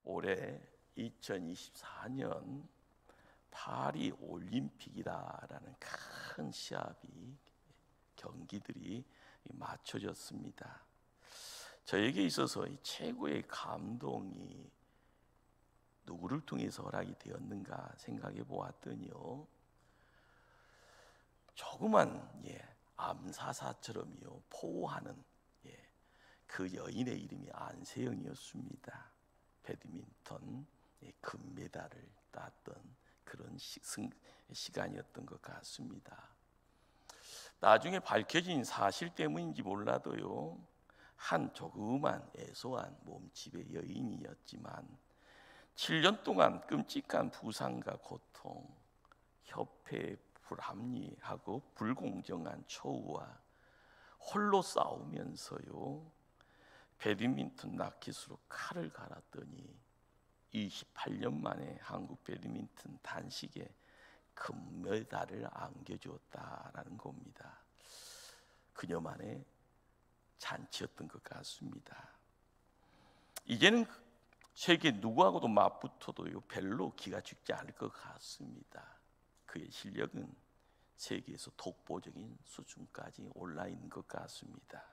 올해 2024년 파리 올림픽이라는 큰 시합이 경기들이 맞춰졌습니다. 저에게 있어서 이 최고의 감동이 누구를 통해서 허락이 되었는가 생각해 보았더니요, 조그만 암사사처럼요 포효하는 그 여인의 이름이 안세영이었습니다. 배드민턴 금메달을 땄던 그런 시간이었던 것 같습니다. 나중에 밝혀진 사실 때문인지 몰라도요, 한 조그만 애소한 몸집의 여인이었지만 7년 동안 끔찍한 부상과 고통, 협회의 불합리하고 불공정한 처우와 홀로 싸우면서요 배드민턴 라켓으로 칼을 갈았더니 28년 만에 한국 배드민턴 단식에 금메달을 안겨주었다라는 겁니다. 그녀만의 잔치였던 것 같습니다. 이제는 세계 누구하고도 맞붙어도요 별로 기가 죽지 않을 것 같습니다. 그의 실력은 세계에서 독보적인 수준까지 올라 있는 것 같습니다.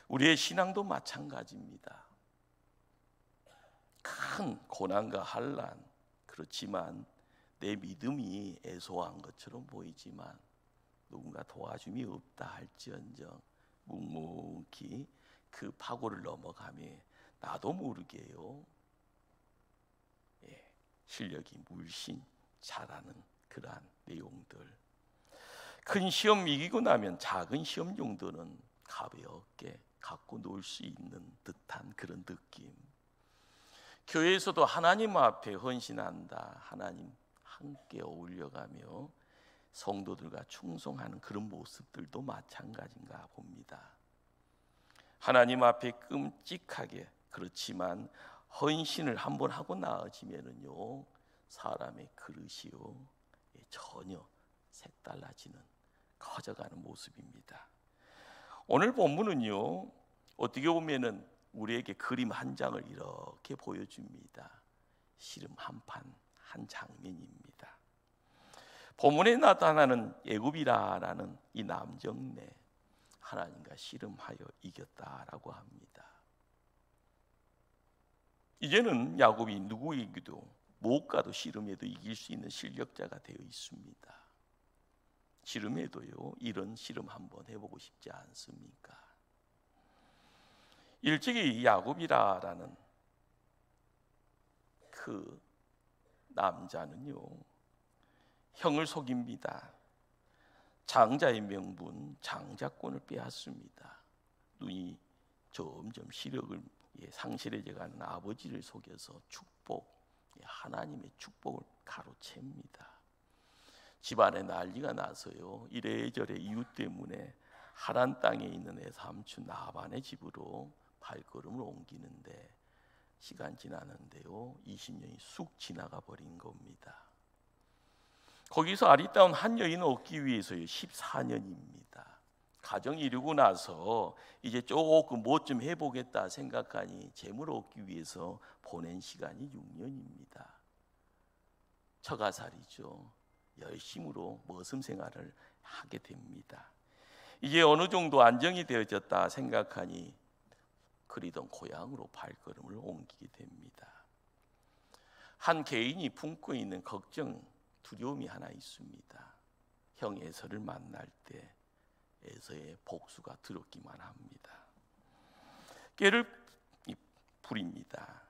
우리의 신앙도 마찬가지입니다. 큰 고난과 환난, 그렇지만 내 믿음이 애소한 것처럼 보이지만 누군가 도와줌이 없다 할지언정 묵묵히 그 파고를 넘어가며 나도 모르게요 실력이 물씬 자라는 그러한 내용들. 큰 시험 이기고 나면 작은 시험 정도는 가볍게 갖고 놀 수 있는 듯한 그런 느낌. 교회에서도 하나님 앞에 헌신한다, 하나님 함께 어울려가며 성도들과 충성하는 그런 모습들도 마찬가지인가 봅니다. 하나님 앞에 끔찍하게, 그렇지만 헌신을 한번 하고 나아지면은요 사람의 그릇이요 전혀 색달라지는, 커져가는 모습입니다. 오늘 본문은요 어떻게 보면은 우리에게 그림 한 장을 이렇게 보여줍니다. 씨름 한판 한 장면입니다. 본문에 나타나는 애굽이라는 이 남정네, 하나님과 씨름하여 이겼다라고 합니다. 이제는 야곱이 누구에게도 무엇과도 씨름해도 이길 수 있는 실력자가 되어 있습니다. 씨름해도요 이런 씨름 한번 해보고 싶지 않습니까? 일찍이 야곱이라는 그 남자는요 형을 속입니다. 장자의 명분, 장자권을 빼앗습니다. 눈이 점점 시력을 상실해져가는 아버지를 속여서 축복, 하나님의 축복을 가로챕니다. 집안에 난리가 나서요 이래저래 이유 때문에 하란 땅에 있는 애삼촌 나반의 집으로 발걸음을 옮기는데 시간 지나는데요 20년이 쑥 지나가 버린 겁니다. 거기서 아리따운 한 여인을 얻기 위해서요 14년입니다. 가정 이루고 나서 이제 조금 뭐 좀 해보겠다 생각하니 재물을 얻기 위해서 보낸 시간이 6년입니다. 처가살이죠. 열심으로 머슴 생활을 하게 됩니다. 이제 어느 정도 안정이 되어졌다 생각하니 그리던 고향으로 발걸음을 옮기게 됩니다. 한 개인이 품고 있는 걱정, 두려움이 하나 있습니다. 형 에서를 만날 때 에서의 복수가 들었기만 합니다. 깨를 부립니다.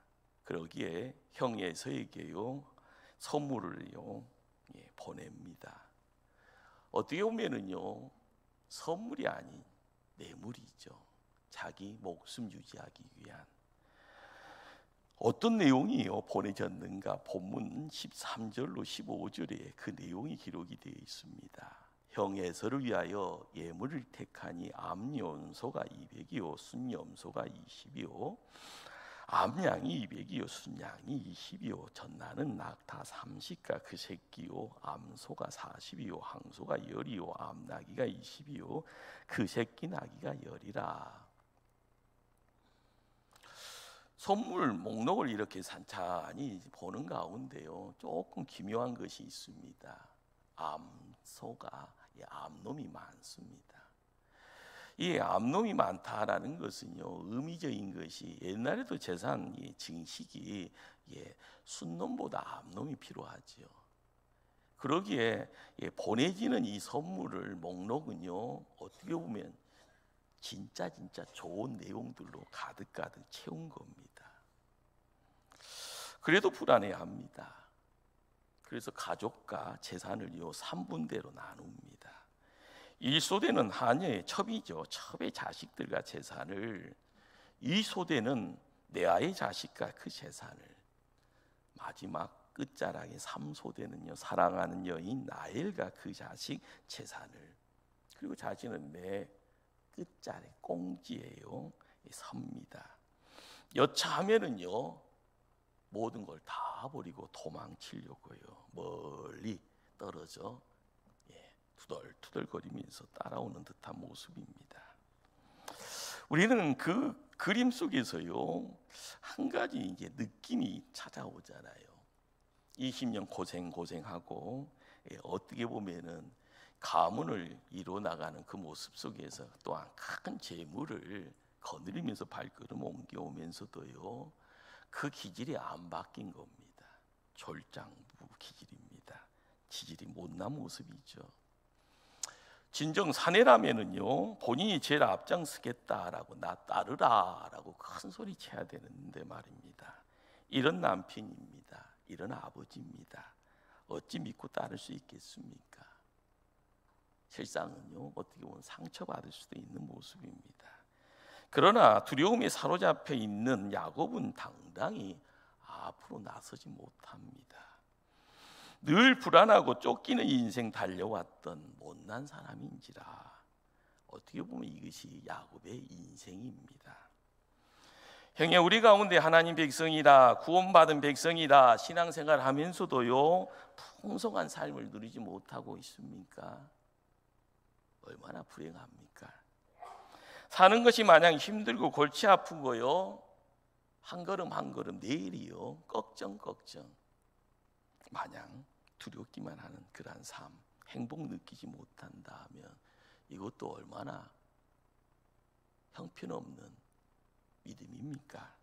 그러기에 형 에서에게요 선물을요 보냅니다. 어떻게 보면은요 선물이 아닌 뇌물이죠. 자기 목숨 유지하기 위한. 어떤 내용이요 보내졌는가? 본문 13절로 15절에 그 내용이 기록이 되어 있습니다. 형 에서를 위하여 예물을 택하니 암염소가 200이요 순염소가 20이요 암양이 200이요 순양이 20이요 전나는 낙타 30가 그 새끼요 암소가 40이요 항소가 10이요 암나귀가 20이요 그 새끼 나귀가 10이라. 선물 목록을 이렇게 산찬히 보는 가운데요, 조금 기묘한 것이 있습니다. 암소가, 암놈이 많습니다. 이 암놈이 많다라는 것은요, 의미적인 것이 옛날에도 제산 증식이 순놈보다 암놈이 필요하지요. 그러기에 보내지는 이 선물을 목록은요, 어떻게 보면 진짜 좋은 내용들로 가득 채운 겁니다. 그래도 불안해합니다. 그래서 가족과 재산을요 3분대로 나눕니다. 1소대는 하녀의 첩이죠. 첩의 자식들과 재산을, 2소대는 레아의 자식과 그 재산을, 마지막 끝자락의 3소대는요 사랑하는 여인 라헬과 그 자식 재산을, 그리고 자신은 매 끝자리 꽁지에요 섭니다. 여차하면은요 모든 걸 다 버리고 도망치려고요 멀리 떨어져 투덜투덜거리면서 따라오는 듯한 모습입니다. 우리는 그 그림 속에서요 한 가지 이제 느낌이 찾아오잖아요. 20년 고생하고 어떻게 보면은 가문을 이뤄 나가는 그 모습 속에서 또한 큰 재물을 거느리면서 발걸음 옮겨오면서도요 그 기질이 안 바뀐 겁니다. 졸장부 기질입니다. 지질이 못난 모습이죠. 진정 사내라면은요 본인이 제일 앞장서겠다라고 나 따르라라고 큰 소리 쳐야 되는데 말입니다. 이런 남편입니다. 이런 아버지입니다. 어찌 믿고 따를 수 있겠습니까? 실상은요 어떻게 보면 상처받을 수도 있는 모습입니다. 그러나 두려움에 사로잡혀 있는 야곱은 당당히 앞으로 나서지 못합니다. 늘 불안하고 쫓기는 인생 달려왔던 못난 사람인지라 어떻게 보면 이것이 야곱의 인생입니다. 형님, 우리 가운데 하나님 백성이다, 구원받은 백성이다, 신앙생활 하면서도요 풍성한 삶을 누리지 못하고 있습니까? 얼마나 불행합니까? 사는 것이 마냥 힘들고 골치 아프고요 한 걸음 한 걸음 내일이요 걱정 마냥 두렵기만 하는 그러한 삶, 행복 느끼지 못한다 하면 이것도 얼마나 형편없는 믿음입니까?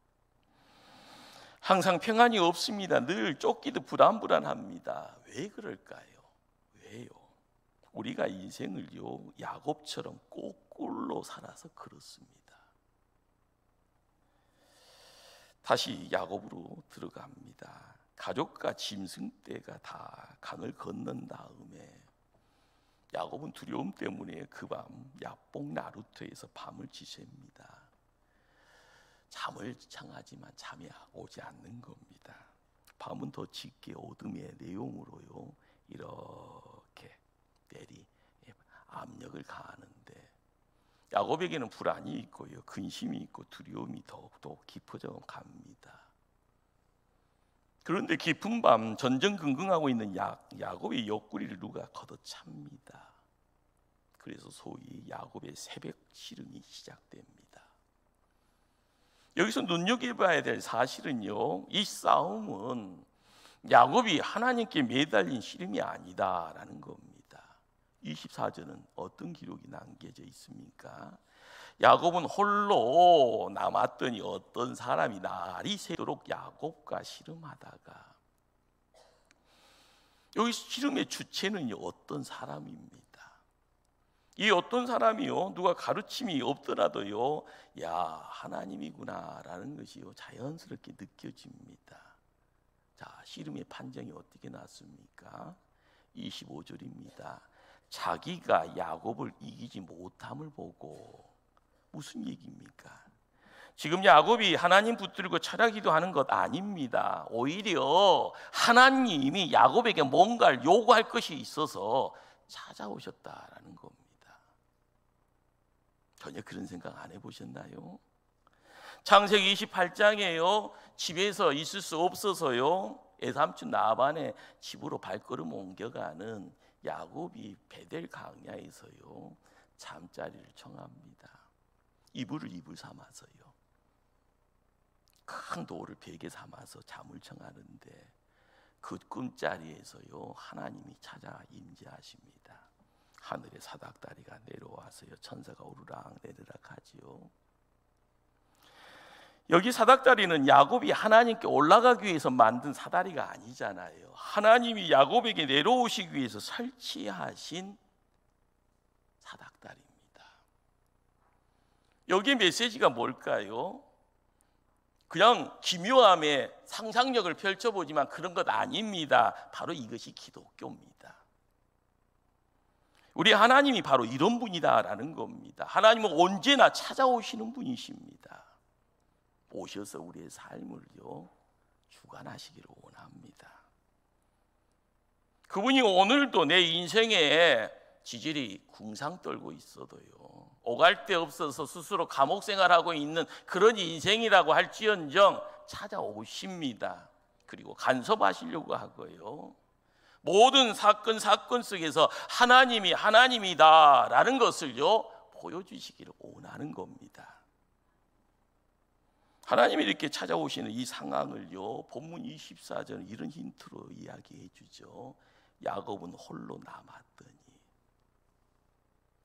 항상 평안이 없습니다. 늘 쫓기듯 불안합니다. 왜 그럴까요? 왜요? 우리가 인생을요 야곱처럼 거꾸로 살아서 그렇습니다. 다시 야곱으로 들어갑니다. 가족과 짐승떼가 다 강을 건넌 다음에 야곱은 두려움 때문에 그 밤 야복 나루터에서 밤을 지새웁니다. 잠을 청하지만 잠이 오지 않는 겁니다. 밤은 더 짙게 어둠의 내용으로요 이렇게 내리 압력을 가하는데 야곱에게는 불안이 있고요 근심이 있고 두려움이 더욱더 깊어져 갑니다. 그런데 깊은 밤 전전긍긍하고 있는 야곱의 옆구리를 누가 걷어찹니다. 그래서 소위 야곱의 새벽 시름이 시작됩니다. 여기서 눈여겨봐야 될 사실은요 이 싸움은 야곱이 하나님께 매달린 시름이 아니다라는 겁니다. 24절은 어떤 기록이 남겨져 있습니까? 야곱은 홀로 남았더니 어떤 사람이 날이 새도록 야곱과 씨름하다가, 여기 씨름의 주체는요 어떤 사람입니다. 이 어떤 사람이요 누가 가르침이 없더라도요 야 하나님이구나라는 것이요 자연스럽게 느껴집니다. 자, 씨름의 판정이 어떻게 났습니까? 25절입니다. 자기가 야곱을 이기지 못함을 보고, 무슨 얘기입니까? 지금 야곱이 하나님 붙들고 철야기도 하는 것 아닙니다. 오히려 하나님이 야곱에게 뭔가를 요구할 것이 있어서 찾아오셨다라는 겁니다. 전혀 그런 생각 안 해보셨나요? 창세기 28장에요 집에서 있을 수 없어서요 애삼촌 라반의 집으로 발걸음 옮겨가는 야곱이 베델 강야에서요 잠자리를 청합니다. 이불을 이불 삼아서요. 큰 돌을 베개 삼아서 잠을 청하는데 그 꿈자리에서요 하나님이 찾아 임재하십니다. 하늘의 사닥다리가 내려와서요 천사가 오르락 내리락 하지요. 여기 사닥다리는 야곱이 하나님께 올라가기 위해서 만든 사다리가 아니잖아요. 하나님이 야곱에게 내려오시기 위해서 설치하신 사닥다리입니다. 여기 메시지가 뭘까요? 그냥 기묘함에 상상력을 펼쳐보지만 그런 것 아닙니다. 바로 이것이 기독교입니다. 우리 하나님이 바로 이런 분이다라는 겁니다. 하나님은 언제나 찾아오시는 분이십니다. 오셔서 우리의 삶을요 주관하시기를 원합니다. 그분이 오늘도 내 인생에 지질이 궁상 떨고 있어도요 오갈 데 없어서 스스로 감옥 생활하고 있는 그런 인생이라고 할지언정 찾아오십니다. 그리고 간섭하시려고 하고요 모든 사건 속에서 하나님이 하나님이다라는 것을요 보여주시기를 원하는 겁니다. 하나님이 이렇게 찾아오시는 이 상황을요 본문 24절은 이런 힌트로 이야기해 주죠. 야곱은 홀로 남았더니.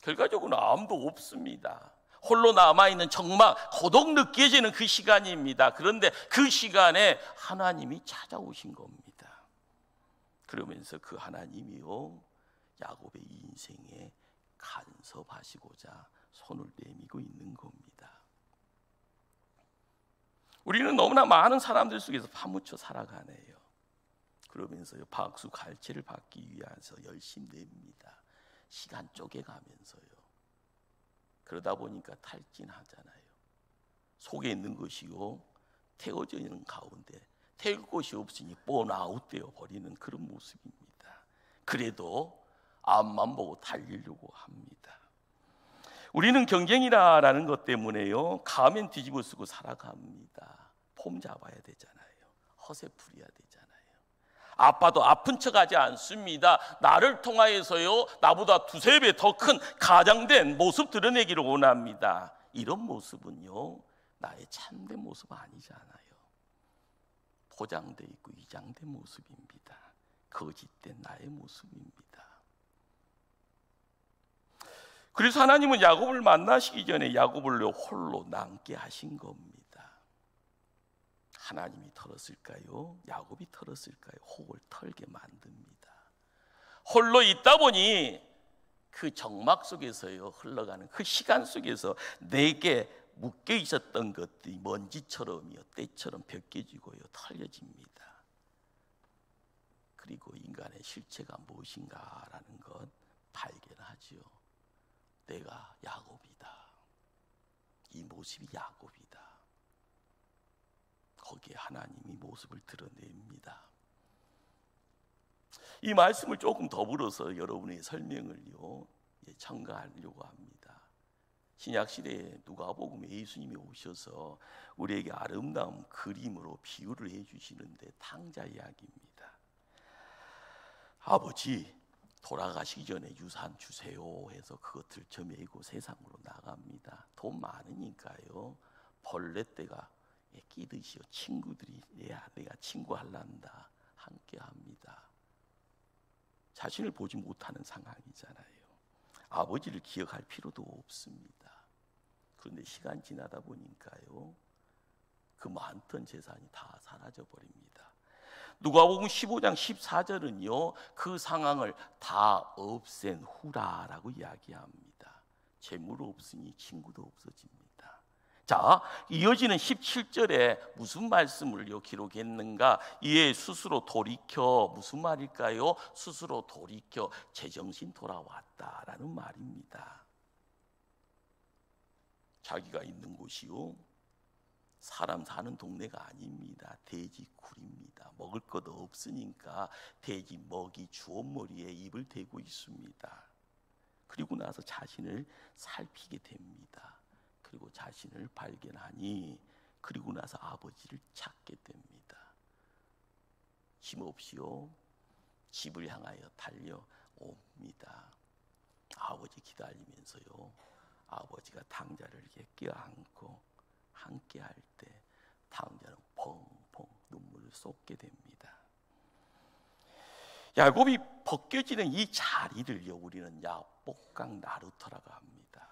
결과적으로 아무도 없습니다. 홀로 남아있는 정말 고독 느껴지는 그 시간입니다. 그런데 그 시간에 하나님이 찾아오신 겁니다. 그러면서 그 하나님이요 야곱의 인생에 간섭하시고자 손을 내밀고 있는 겁니다. 우리는 너무나 많은 사람들 속에서 파묻혀 살아가네요. 그러면서요 박수 갈채를 받기 위해서 열심히 냅니다. 시간 쪼개가면서요. 그러다 보니까 탈진하잖아요. 속에 있는 것이요 태워져 있는 가운데 태울 곳이 없으니 번아웃되어 버리는 그런 모습입니다. 그래도 앞만 보고 달리려고 합니다. 우리는 경쟁이라는 것 때문에요 가면 뒤집어 쓰고 살아갑니다. 폼 잡아야 되잖아요. 허세 부려야 되잖아요. 아빠도 아픈 척하지 않습니다. 나를 통하여서요 나보다 두세 배 더 큰 가장된 모습 드러내기를 원합니다. 이런 모습은요 나의 참된 모습 아니잖아요. 포장돼 있고 위장된 모습입니다. 거짓된 나의 모습입니다. 그래서 하나님은 야곱을 만나시기 전에 야곱을 홀로 남게 하신 겁니다. 하나님이 털었을까요? 야곱이 털었을까요? 혹을 털게 만듭니다. 홀로 있다 보니 그 정막 속에서요 흘러가는 그 시간 속에서 내게 묶여 있었던 것들이 먼지처럼요 때처럼 벗겨지고요 털려집니다. 그리고 인간의 실체가 무엇인가라는 것 발견하지요. 내가 야곱이다. 이 모습이 야곱이다. 거기에 하나님이 모습을 드러냅니다. 이 말씀을 조금 더불어서 여러분의 설명을요 첨가하려고 합니다. 신약시대에 누가복음에 예수님이 오셔서 우리에게 아름다운 그림으로 비유를 해주시는데 탕자 이야기입니다. 아버지 돌아가시기 전에 유산 주세요 해서 그것을 저매고 세상으로 나갑니다. 돈 많으니까요 벌레떼가 끼듯이요 친구들이 내가 친구할란다 함께합니다. 자신을 보지 못하는 상황이잖아요. 아버지를 기억할 필요도 없습니다. 그런데 시간 지나다 보니까요 그 많던 재산이 다 사라져 버립니다. 누가복음 15장 14절은요 그 상황을 다 없앤 후라라고 이야기합니다. 재물 없으니 친구도 없어집니다. 자, 이어지는 17절에 무슨 말씀을 기록했는가? 이에 스스로 돌이켜 무슨 말일까요? 스스로 돌이켜 제정신 돌아왔다라는 말입니다. 자기가 있는 곳이요 사람 사는 동네가 아닙니다. 돼지 굴입니다. 먹을 것 없으니까 돼지 먹이 주워머리에 입을 대고 있습니다. 그리고 나서 자신을 살피게 됩니다. 그리고 자신을 발견하니 그리고 나서 아버지를 찾게 됩니다. 힘없이요 집을 향하여 달려옵니다. 아버지 기다리면서요 아버지가 탕자를 이렇게 껴안고 함께 할 때 탕자는 펑펑 눈물을 쏟게 됩니다. 야곱이 벗겨지는 이 자리를요, 우리는 야복강 나루터라고 합니다.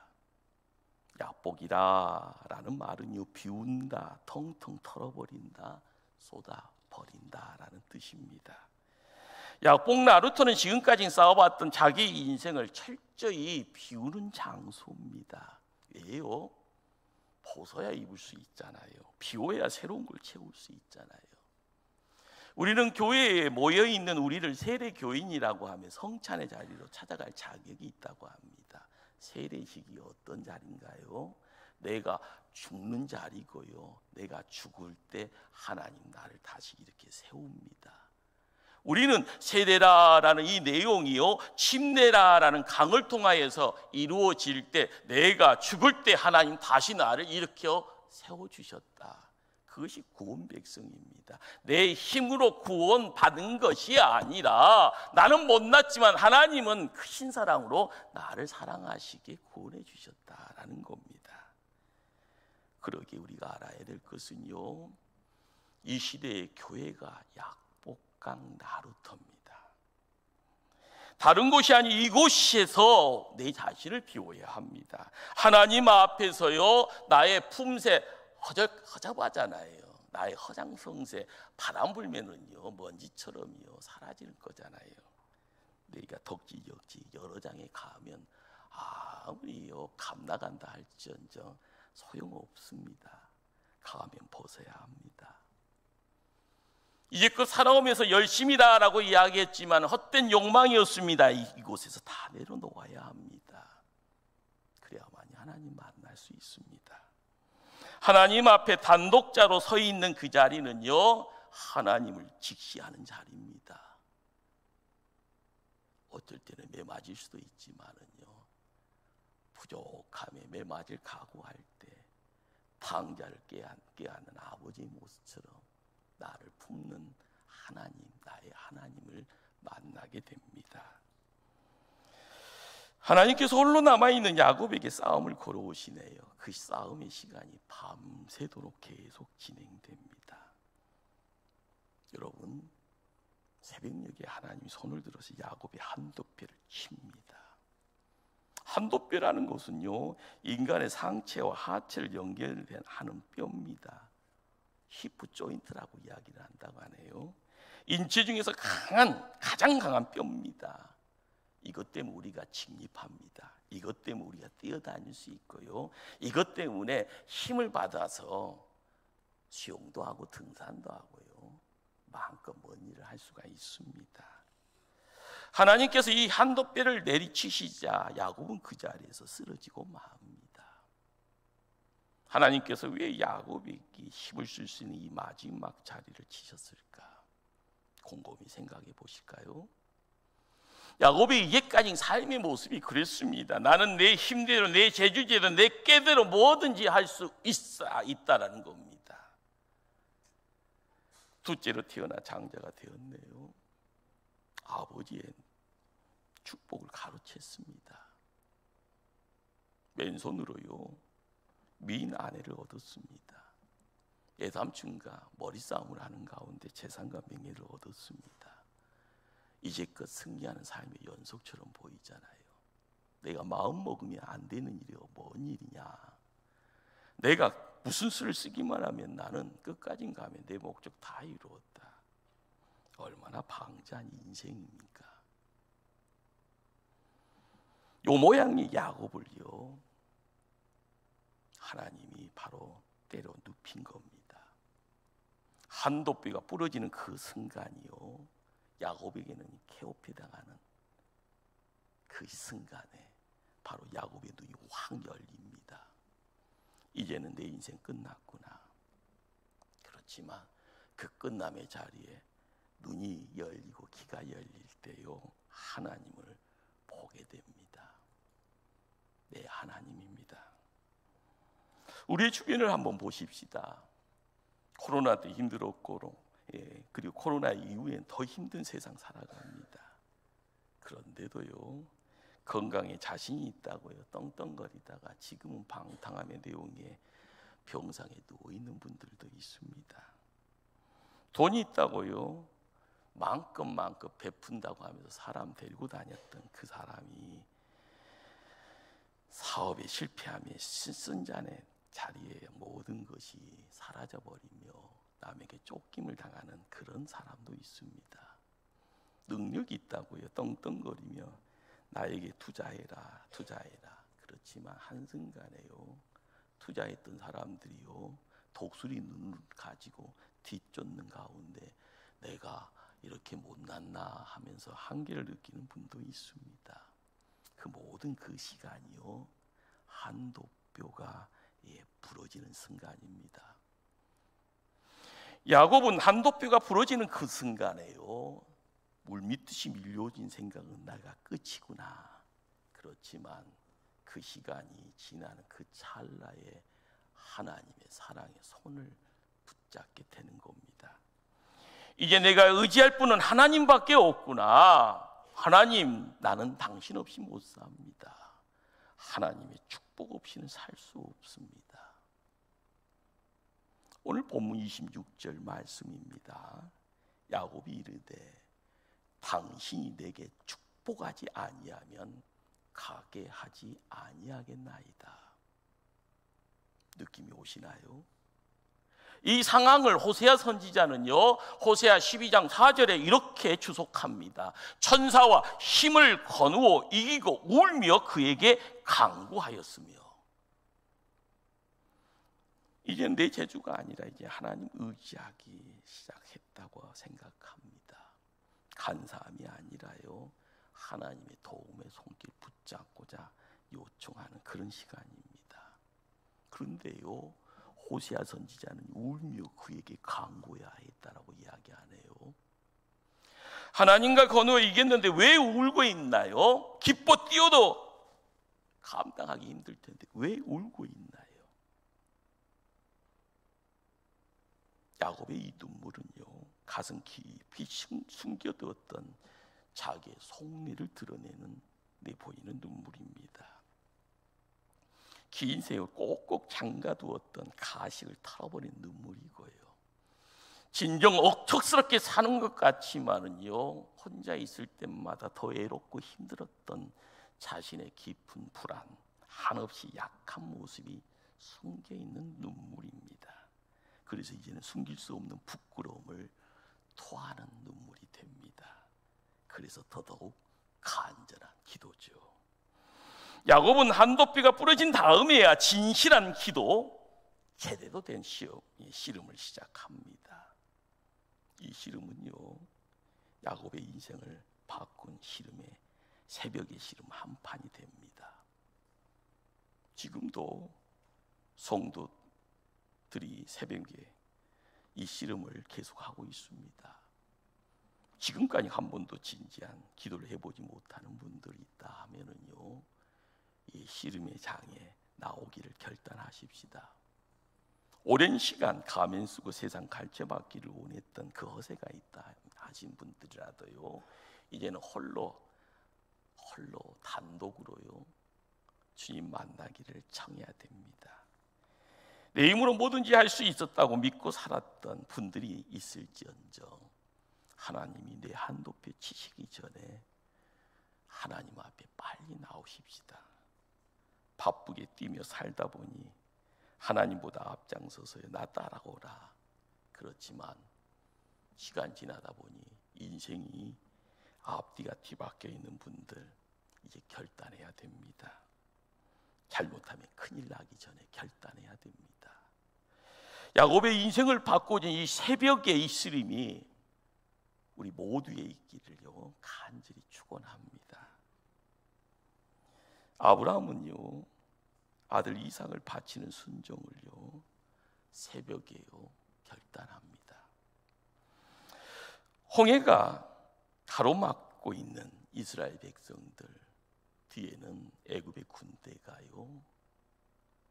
야복이라라는 말은요, 비운다, 텅텅 털어버린다, 쏟아버린다라는 뜻입니다. 야복 나루터는 지금까지 쌓아왔던 자기 인생을 철저히 비우는 장소입니다. 왜요? 벗어야 입을 수 있잖아요. 비워야 새로운 걸 채울 수 있잖아요. 우리는 교회에 모여있는 우리를 세례교인이라고 하면 성찬의 자리로 찾아갈 자격이 있다고 합니다. 세례식이 어떤 자리인가요? 내가 죽는 자리고요, 내가 죽을 때 하나님 나를 다시 이렇게 세웁니다. 우리는 세례라라는 이 내용이요, 침례라라는 강을 통하여서 이루어질 때 내가 죽을 때 하나님 다시 나를 일으켜 세워주셨다. 그것이 구원 백성입니다. 내 힘으로 구원받은 것이 아니라 나는 못났지만 하나님은 크신 사랑으로 나를 사랑하시기에 구원해 주셨다라는 겁니다. 그러기에 우리가 알아야 될 것은요, 이 시대의 교회가 야복강 나루터입니다. 다른 곳이 아니 이곳에서 내 자신을 비워야 합니다. 하나님 앞에서요, 나의 품새 허접하잖아요. 나의 허장성세 바람 불면은요, 먼지처럼요 사라질 거잖아요. 내가 덕지역지 여러 장에 가면 아무리요 감 나간다 할지언정 소용없습니다. 가면 벗어야 합니다. 이제껏 살아오면서 열심이다라고 이야기했지만 헛된 욕망이었습니다. 이곳에서 다 내려놓아야 합니다. 그래야만이 하나님 만날 수 있습니다. 하나님 앞에 단독자로 서 있는 그 자리는요, 하나님을 직시하는 자리입니다. 어떨 때는 매맞을 수도 있지만은요, 부족함에 매맞을 각오할 때 탕자를 깨안는 아버지의 모습처럼 나를 품는 하나님, 나의 하나님을 만나게 됩니다. 하나님께서 홀로 남아있는 야곱에게 싸움을 걸어오시네요. 그 싸움의 시간이 밤새도록 계속 진행됩니다. 여러분, 새벽녘에 하나님이 손을 들어서 야곱의 한도뼈를 칩니다. 한도뼈라는 것은요, 인간의 상체와 하체를 연결된 하는 뼈입니다. 히프 조인트라고 이야기를 한다고 하네요. 인체 중에서 가장 강한 뼈입니다. 이것 때문에 우리가 직립합니다. 이것 때문에 우리가 뛰어다닐 수 있고요, 이것 때문에 힘을 받아서 수영도 하고 등산도 하고요, 마음껏 먼 일을 할 수가 있습니다. 하나님께서 이 한도뼈를 내리치시자 야곱은 그 자리에서 쓰러지고 맙니다. 하나님께서 왜 야곱에게 힘을 쓸 수 있는 이 마지막 자리를 치셨을까? 곰곰이 생각해 보실까요? 야곱의 이제까지 삶의 모습이 그랬습니다. 나는 내 힘대로, 내 재주대로, 내 꾀대로 뭐든지 할 수 있다라는 겁니다. 둘째로 태어나 장자가 되었네요. 아버지의 축복을 가로챘습니다. 맨손으로요, 미인 아내를 얻었습니다. 애삼촌과 머리싸움을 하는 가운데 재산과 명예를 얻었습니다. 이제껏 승리하는 삶의 연속처럼 보이잖아요. 내가 마음 먹으면 안 되는 일이요, 뭔 일이냐. 내가 무슨 수를 쓰기만 하면 나는 끝까지 가면 내 목적 다 이루었다. 얼마나 방자한 인생입니까? 요 모양의 야곱을요, 하나님이 바로 때려 눕힌 겁니다. 한도뼈가 부러지는 그 순간이요, 야곱에게는 케오피당하는 그 순간에 바로 야곱의 눈이 확 열립니다. 이제는 내 인생 끝났구나. 그렇지만 그 끝남의 자리에 눈이 열리고 귀가 열릴 때요, 하나님을 보게 됩니다. 내 하나님입니다. 우리의 주변을 한번 보십시다. 코로나 때 힘들었고, 그리고 코로나 이후엔 더 힘든 세상 살아갑니다. 그런데도요, 건강에 자신이 있다고요 떵떵거리다가 지금은 방탕함의 내용에 병상에 누워 있는 분들도 있습니다. 돈이 있다고요 마음껏 베푼다고 하면서 사람 데리고 다녔던 그 사람이 사업에 실패하며 쓴잔의 자리에 모든 것이 사라져버리며 남에게 쫓김을 당하는 그런 사람도 있습니다. 능력이 있다고요 떵떵거리며 나에게 투자해라 그렇지만 한순간에요 투자했던 사람들이요 독수리 눈을 가지고 뒤쫓는 가운데 내가 이렇게 못났나 하면서 한계를 느끼는 분도 있습니다. 그 모든 그 시간이요 한도뼈가 부러지는 순간입니다. 야곱은 한도뼈가 부러지는 그 순간에요 물밀듯이 밀려진 생각은 나가 끝이구나. 그렇지만 그 시간이 지나는 그 찰나에 하나님의 사랑의 손을 붙잡게 되는 겁니다. 이제 내가 의지할 분은 하나님밖에 없구나. 하나님, 나는 당신 없이 못 삽니다. 하나님의 축복 없이는 살 수 없습니다. 오늘 본문 26절 말씀입니다. 야곱이 이르되 당신이 내게 축복하지 아니하면 가게 하지 아니하겠나이다. 느낌이 오시나요? 이 상황을 호세아 선지자는요 호세아 12장 4절에 이렇게 주속합니다. 천사와 힘을 거누어 이기고 울며 그에게 간구하였으며. 이제 내 재주가 아니라 이제 하나님 의지하기 시작했다고 생각합니다. 간사함이 아니라요 하나님의 도움의 손길 붙잡고자 요청하는 그런 시간입니다. 그런데요 호세아 선지자는 울며 그에게 간구해야 했다라고 이야기하네요. 하나님과 거누어 이겼는데 왜 울고 있나요? 기뻐 뛰어도 감당하기 힘들 텐데 왜 울고 있나요? 야곱의 이 눈물은요 가슴 깊이 숨겨두었던 자기의 속내를 드러내는 보이는 눈물입니다. 긴 세월 꼭꼭 잠가두었던 가식을 털어버린 눈물이고요. 진정 억척스럽게 사는 것 같지만은요 혼자 있을 때마다 더 애롭고 힘들었던 자신의 깊은 불안, 한없이 약한 모습이 숨겨있는 눈물입니다. 그래서 이제는 숨길 수 없는 부끄러움을 토하는 눈물이 됩니다. 그래서 더더욱 간절한 기도죠. 야곱은 한도뼈가 부러진 다음에야 진실한 기도, 제대로 된 씨름을 시작합니다. 이 씨름은요 야곱의 인생을 바꾼 씨름의 새벽의 씨름 한판이 됩니다. 지금도 성도들이 새벽에 이 씨름을 계속하고 있습니다. 지금까지 한 번도 진지한 기도를 해보지 못하는 분들이 있다 하면은요 이 씨름의 장에 나오기를 결단하십시다. 오랜 시간 가면 쓰고 세상 갈채받기를 원했던 그 허세가 있다 하신 분들이라도요 이제는 홀로 단독으로요 주님 만나기를 청해야 됩니다. 내 힘으로 뭐든지 할 수 있었다고 믿고 살았던 분들이 있을지언정 하나님이 내 한도뼈 치시기 전에 하나님 앞에 빨리 나오십시다. 바쁘게 뛰며 살다 보니 하나님보다 앞장서서 나 따라오라. 그렇지만 시간 지나다 보니 인생이 앞뒤가 뒤바뀌어 있는 분들 이제 결단해야 됩니다. 잘못하면 큰일 나기 전에 결단해야 됩니다. 야곱의 인생을 바꿔준 이 새벽의 이 씨름이 우리 모두의 있기를요 간절히 축원합니다. 아브라함은요 아들 이삭을 바치는 순종을요 새벽에요 결단합니다. 홍해가 가로막고 있는 이스라엘 백성들 뒤에는 애굽의 군대가요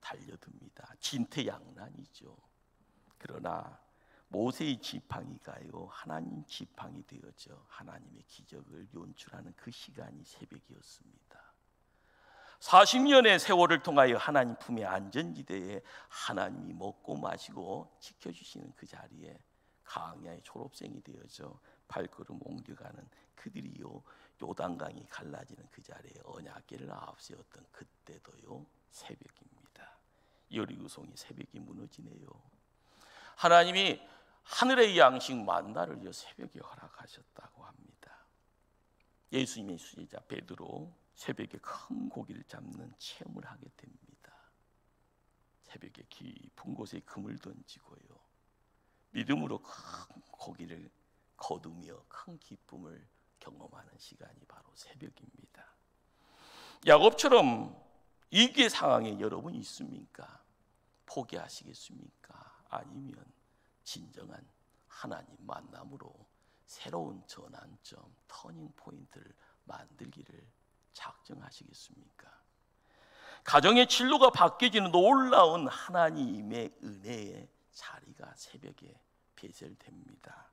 달려듭니다. 진퇴양난이죠. 그러나 모세의 지팡이가요 하나님 지팡이 되어져 하나님의 기적을 연출하는 그 시간이 새벽이었습니다. 40년의 세월을 통하여 하나님 품의 안전지대에 하나님이 먹고 마시고 지켜주시는 그 자리에 강야의 졸업생이 되어져 발걸음 옮겨가는 그들이요, 요단강이 갈라지는 그 자리에 언약궤를 앞세웠던 그때도요, 새벽입니다. 여리고성이 새벽이 무너지네요. 하나님이 하늘의 양식 만나를 새벽에 허락하셨다고 합니다. 예수님의 수제자 베드로 새벽에 큰 고기를 잡는 체험을 하게 됩니다. 새벽에 깊은 곳에 금을 던지고요, 믿음으로 큰 고기를 거두며 큰 기쁨을 경험하는 시간이 바로 새벽입니다. 야곱처럼 위기의 상황에 여러분 있습니까? 포기하시겠습니까? 아니면 진정한 하나님 만남으로 새로운 전환점, 터닝 포인트를 만들기를 작정하시겠습니까? 가정의 진로가 바뀌어지는 놀라운 하나님의 은혜의 자리가 새벽에 배설됩니다.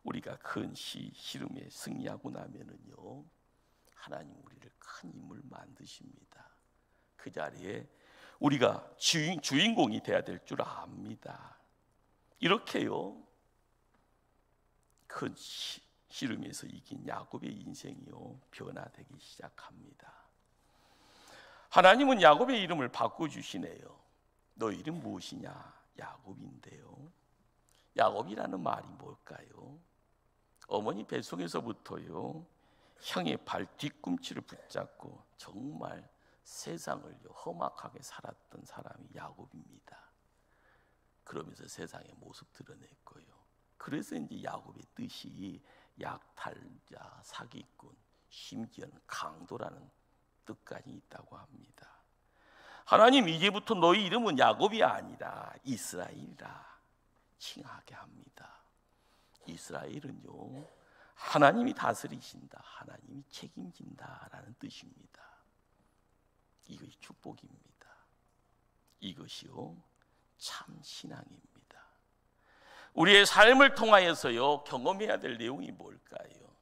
우리가 큰 시름에 승리하고 나면은요, 하나님 우리를 큰 인물 만드십니다. 그 자리에 우리가 주인공이 돼야 될 줄 압니다. 이렇게요, 큰 시름에서 이긴 야곱의 인생이요, 변화되기 시작합니다. 하나님은 야곱의 이름을 바꿔주시네요. 너 이름 무엇이냐? 야곱인데요. 야곱이라는 말이 뭘까요? 어머니 뱃속에서부터요, 형의 발 뒤꿈치를 붙잡고 정말 세상을 험악하게 살았던 사람이 야곱입니다. 그러면서 세상의 모습 드러냈고요. 그래서 이제 야곱의 뜻이 약탈자, 사기꾼, 심지어는 강도라는 뜻까지 있다고 합니다. 하나님 이제부터 너희 이름은 야곱이 아니라 이스라엘이라 칭하게 합니다. 이스라엘은요, 하나님이 다스리신다, 하나님이 책임진다라는 뜻입니다. 이것이 축복입니다. 이것이요, 참 신앙입니다. 우리의 삶을 통하여서요, 경험해야 될 내용이 뭘까요?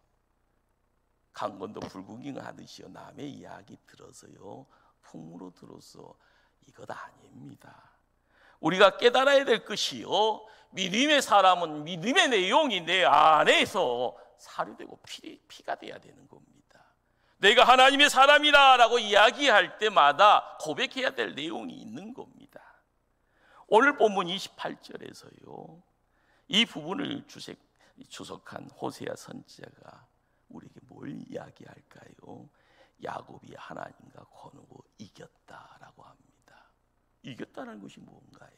강건도 불구경하듯이요, 남의 이야기 들어서요, 풍무로 들어서 이것 아닙니다. 우리가 깨달아야 될 것이요, 믿음의 사람은 믿음의 내용이 내 안에서 사료되고 피가 돼야 되는 겁니다. 내가 하나님의 사람이라고 이야기할 때마다 고백해야 될 내용이 있는 겁니다. 오늘 본문 28절에서요, 이 부분을 주석한 호세아 선지자가 우리에게 뭘 이야기할까요? 야곱이 하나님과 거누고 이겼다라고 합니다. 이겼다는 것이 뭔가요?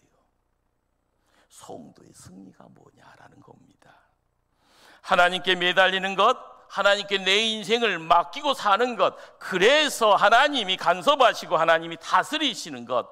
성도의 승리가 뭐냐라는 겁니다. 하나님께 매달리는 것, 하나님께 내 인생을 맡기고 사는 것, 그래서 하나님이 간섭하시고 하나님이 다스리시는 것,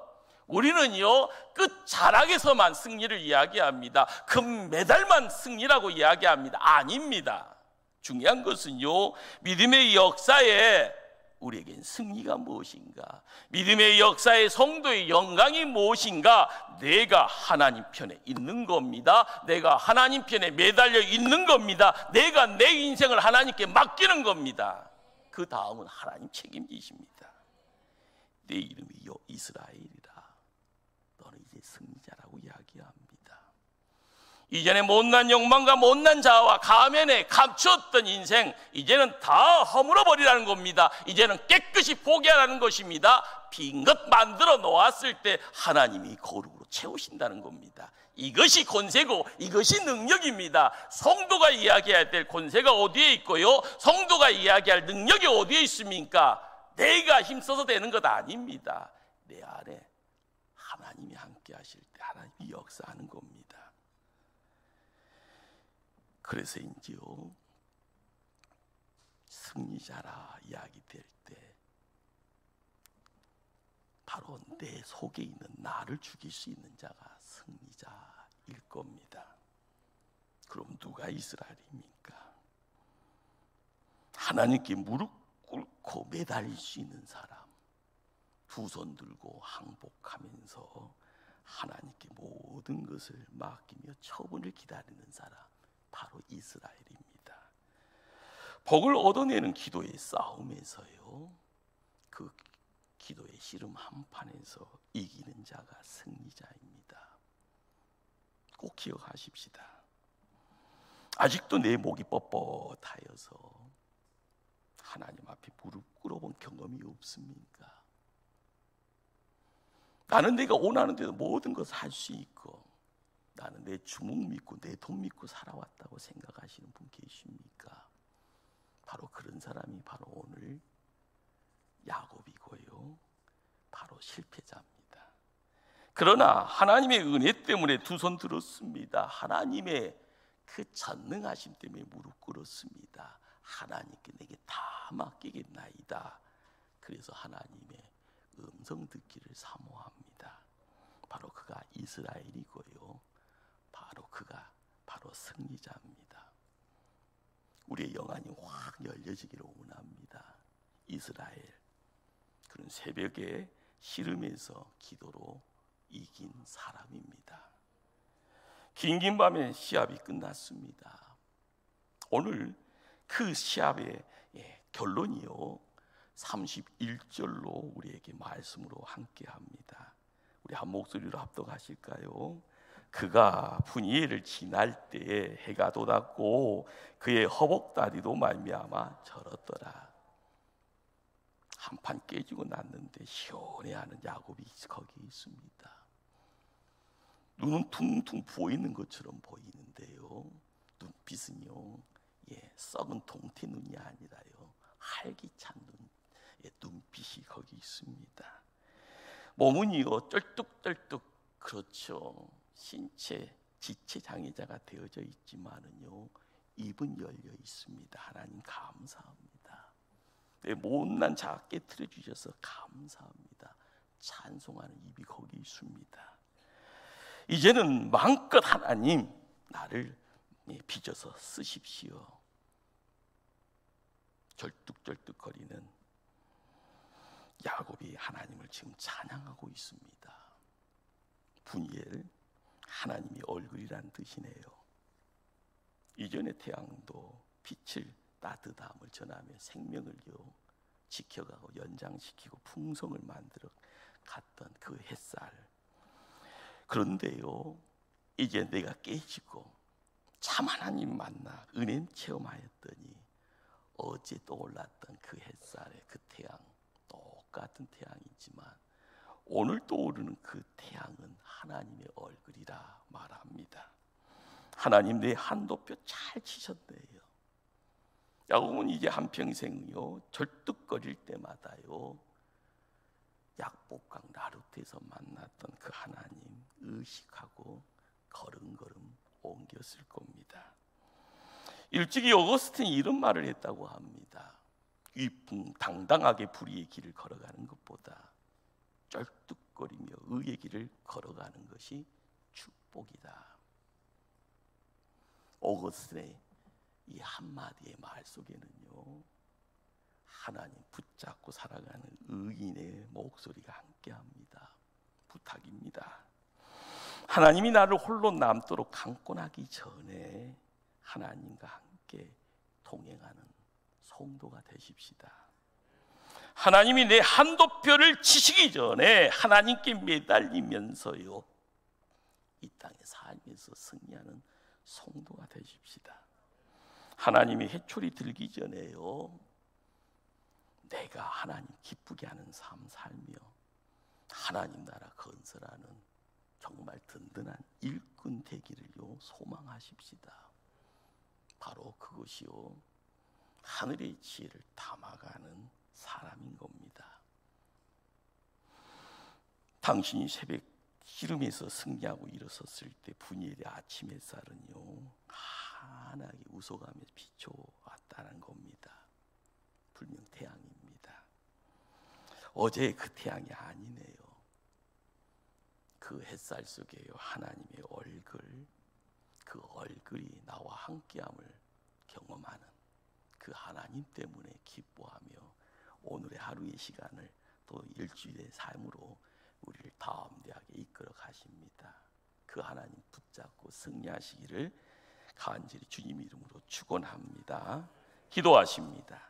우리는요, 끝자락에서만 승리를 이야기합니다. 금메달만 승리라고 이야기합니다. 아닙니다. 중요한 것은요, 믿음의 역사에 우리에겐 승리가 무엇인가, 믿음의 역사에 성도의 영광이 무엇인가, 내가 하나님 편에 있는 겁니다. 내가 하나님 편에 매달려 있는 겁니다. 내가 내 인생을 하나님께 맡기는 겁니다. 그 다음은 하나님 책임지십니다. 내 이름이 이스라엘이라, 너는 이제 승리자라고 이야기합니다. 이전에 못난 욕망과 못난 자아와 가면에 감추었던 인생, 이제는 다 허물어버리라는 겁니다. 이제는 깨끗이 포기하라는 것입니다. 빈 것 만들어 놓았을 때 하나님이 거룩으로 채우신다는 겁니다. 이것이 권세고 이것이 능력입니다. 성도가 이야기해야 될 권세가 어디에 있고요, 성도가 이야기할 능력이 어디에 있습니까? 내가 힘써서 되는 것 아닙니다. 내 안에 하나님이 함께 하실 때 하나님이 역사하는 겁니다. 그래서인지요, 승리자라 이야기될 때 바로 내 속에 있는 나를 죽일 수 있는 자가 승리자일 겁니다. 그럼 누가 이스라엘입니까? 하나님께 무릎 꿇고 매달릴 수 있는 사람, 두 손 들고 항복하면서 하나님께 모든 것을 맡기며 처분을 기다리는 사람, 바로 이스라엘입니다. 복을 얻어내는 기도의 싸움에서요, 그 기도의 씨름 한판에서 이기는 자가 승리자입니다. 꼭 기억하십시다. 아직도 내 목이 뻣뻣하여서 하나님 앞에 무릎 꿇어본 경험이 없습니까? 나는 내가 원하는 대로 모든 것을 할 수 있고 나는 내 주먹 믿고 내 돈 믿고 살아왔다고 생각하시는 분 계십니까? 바로 그런 사람이 바로 오늘 야곱이고요, 바로 실패자입니다. 그러나 하나님의 은혜 때문에 두 손 들었습니다. 하나님의 그 전능하심 때문에 무릎 꿇었습니다. 하나님께 내게 다 맡기겠나이다. 그래서 하나님의 음성 듣기를 사모합니다. 바로 그가 이스라엘이고요, 바로 그가 바로 승리자입니다. 우리의 영안이 확 열려지기를 원합니다. 이스라엘, 그런 새벽에 씨름에서 기도로 이긴 사람입니다. 긴 밤에 시합이 끝났습니다. 오늘 그 시합의 결론이요 31절로 우리에게 말씀으로 함께합니다. 우리 한 목소리로 합독하실까요? 그가 분이엘을 지날 때에 해가 돋았고 그의 허벅다리도 말미암아 절었더라. 한판 깨지고 났는데 시원해하는 야곱이 거기 있습니다. 눈은 퉁퉁 부어있는 것처럼 보이는데요, 눈빛은요 썩은 동태 눈이 아니라요 활기찬 눈빛이 거기 있습니다. 몸은요 쩔뚝쩔뚝, 그렇죠, 신체 지체 장애자가 되어져 있지만은요 입은 열려 있습니다. 하나님 감사합니다. 내 못난 자 깨트려 주셔서 감사합니다. 찬송하는 입이 거기 있습니다. 이제는 마음껏 하나님 나를 빚어서 쓰십시오. 절뚝절뚝거리는 야곱이 하나님을 지금 찬양하고 있습니다. 분이엘, 하나님이 얼굴이란 뜻이네요. 이전의 태양도 빛을 따뜻함을 전하며 생명을요 지켜가고 연장시키고 풍성을 만들어 갔던 그 햇살. 그런데요 이제 내가 깨지고 참 하나님 만나 은혜 체험하였더니 어제 떠올랐던 그 햇살의 그 태양, 똑같은 태양이지만 오늘 떠오르는 그 태양은 하나님의 얼굴이라 말합니다. 하나님 내 한도표 잘 치셨네요. 야곱은 이제 한평생요 절뚝거릴 때마다요 약복강 나루트에서 만났던 그 하나님 의식하고 걸음걸음 옮겼을 겁니다. 일찍이 어거스틴이 이런 말을 했다고 합니다. 위풍당당하게 불의의 길을 걸어가는 것보다 쩔뚝거리며 의의 길을 걸어가는 것이 축복이다. 어거스틴의 이 한마디의 말 속에는요 하나님 붙잡고 살아가는 의인의 목소리가 함께합니다. 부탁입니다. 하나님이 나를 홀로 남도록 강권하기 전에 하나님과 함께 동행하는 성도가 되십시다. 하나님이 내 한도표를 치시기 전에 하나님께 매달리면서요 이 땅에 살면서 승리하는 성도가 되십시다. 하나님이 해초리 들기 전에요 내가 하나님 기쁘게 하는 삶 살며 하나님 나라 건설하는 정말 든든한 일꾼 되기를요 소망하십시다. 바로 그것이요 하늘의 지혜를 담아가는 사람인 겁니다. 당신이 새벽 씨름에서 승리하고 일어섰을 때 분이엘의 아침 햇살은요 환하게 웃어가며 비춰왔다는 겁니다. 분명 태양입니다. 어제의 그 태양이 아니네요. 그 햇살 속에요 하나님의 얼굴, 그 얼굴이 나와 함께함을 경험하는 그 하나님 때문에 기뻐하며 오늘의 하루의 시간을 또 일주일의 삶으로 우리를 담대하게 이끌어 가십니다. 그 하나님 붙잡고 승리하시기를 간절히 주님 이름으로 축원합니다. 기도하십니다.